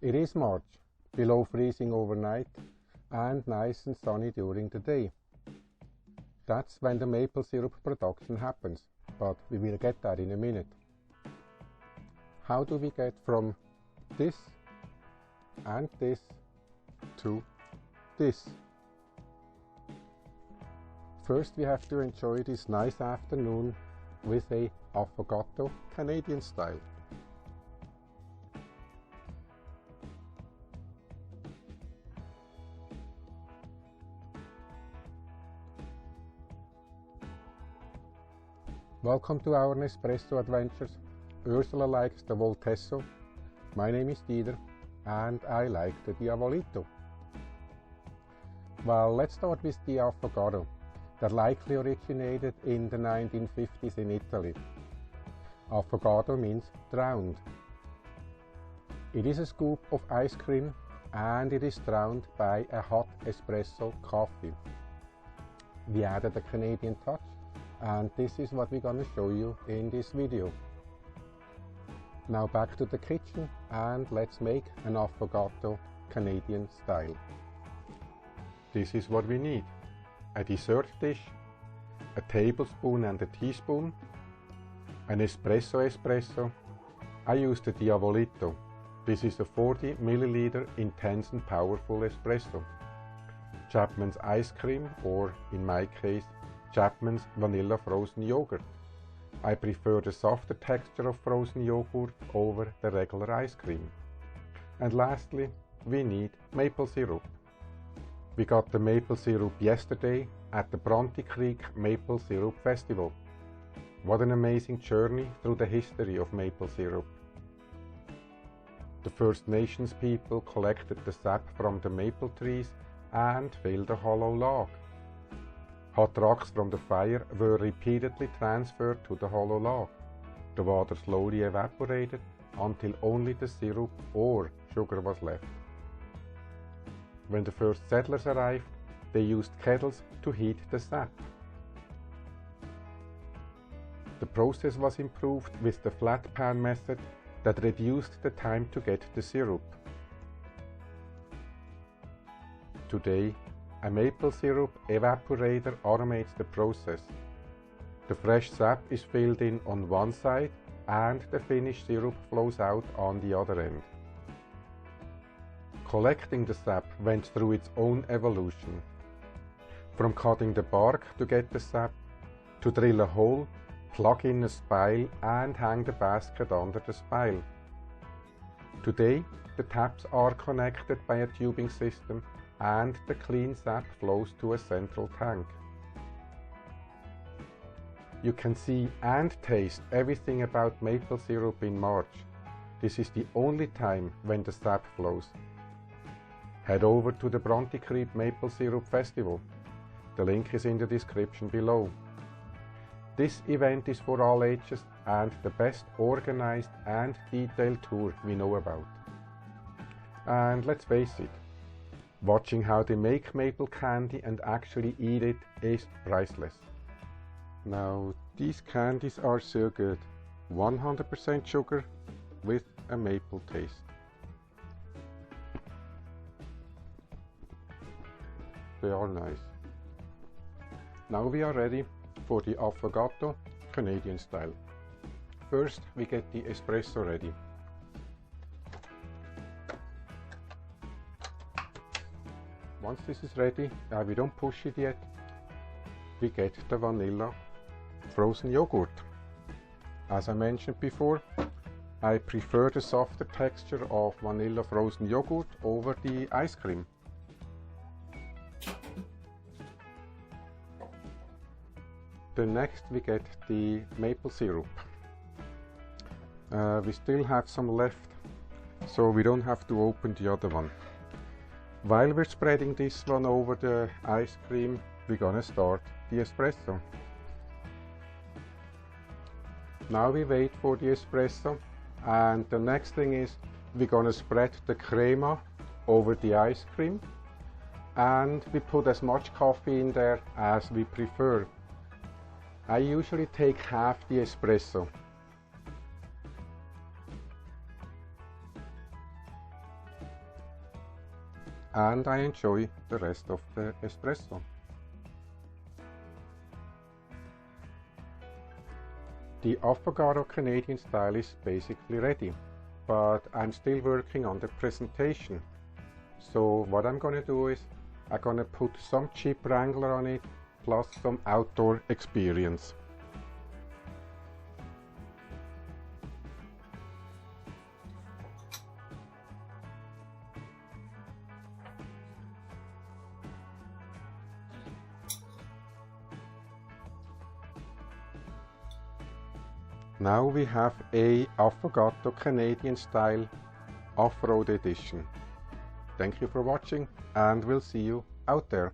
It is March, below freezing overnight and nice and sunny during the day. That's when the maple syrup production happens, but we will get that in a minute. How do we get from this and this to this? First we have to enjoy this nice afternoon with a Affogato Canadian Style. Welcome to our Nespresso adventures. Ursula likes the Voltesso, my name is Dieter, and I like the Diavolito. Well, let's start with the Affogato, that likely originated in the 1950s in Italy. Affogato means drowned. It is a scoop of ice cream and it is drowned by a hot espresso coffee. We added a Canadian touch, and this is what we're gonna show you in this video. Now back to the kitchen and let's make an Affogato Canadian Style. This is what we need: a dessert dish, a tablespoon and a teaspoon, an espresso. I use the Diavolito. This is a 40 milliliter intense and powerful espresso. Chapman's ice cream, or in my case, Chapman's vanilla frozen yogurt. I prefer the softer texture of frozen yogurt over the regular ice cream. And lastly, we need maple syrup. We got the maple syrup yesterday at the Bronte Creek Maple Syrup Festival. What an amazing journey through the history of maple syrup. The First Nations people collected the sap from the maple trees and filled a hollow log. Hot rocks from the fire were repeatedly transferred to the hollow log. The water slowly evaporated until only the syrup or sugar was left. When the first settlers arrived, they used kettles to heat the sap. The process was improved with the flat pan method that reduced the time to get the syrup. Today, a maple syrup evaporator automates the process. The fresh sap is filled in on one side and the finished syrup flows out on the other end. Collecting the sap went through its own evolution. From cutting the bark to get the sap, to drill a hole, plug in a spile and hang the basket under the spile. Today, the taps are connected by a tubing system and the clean sap flows to a central tank. You can see and taste everything about maple syrup in March. This is the only time when the sap flows. Head over to the Bronte Creek Maple Syrup Festival. The link is in the description below. This event is for all ages and the best organized and detailed tour we know about. And let's face it, watching how they make maple candy and actually eat it is priceless. Now, these candies are so good. 100% sugar with a maple taste. They are nice. Now we are ready for the Affogato Canadian Style. First, we get the espresso ready. Once this is ready, we don't push it yet, we get the vanilla frozen yogurt. As I mentioned before, I prefer the softer texture of vanilla frozen yogurt over the ice cream. Then next we get the maple syrup. We still have some left, so we don't have to open the other one. While we're spreading this one over the ice cream, we're gonna start the espresso. Now we wait for the espresso, and the next thing is we're gonna spread the crema over the ice cream, and we put as much coffee in there as we prefer. I usually take half the espresso. and I enjoy the rest of the espresso. The Affogato Canadian Style is basically ready, but I'm still working on the presentation. So what I'm gonna do is I'm gonna put some cheap Wrangler on it, plus some outdoor experience. Now we have a Affogato Canadian Style off-road edition. Thank you for watching, and we'll see you out there.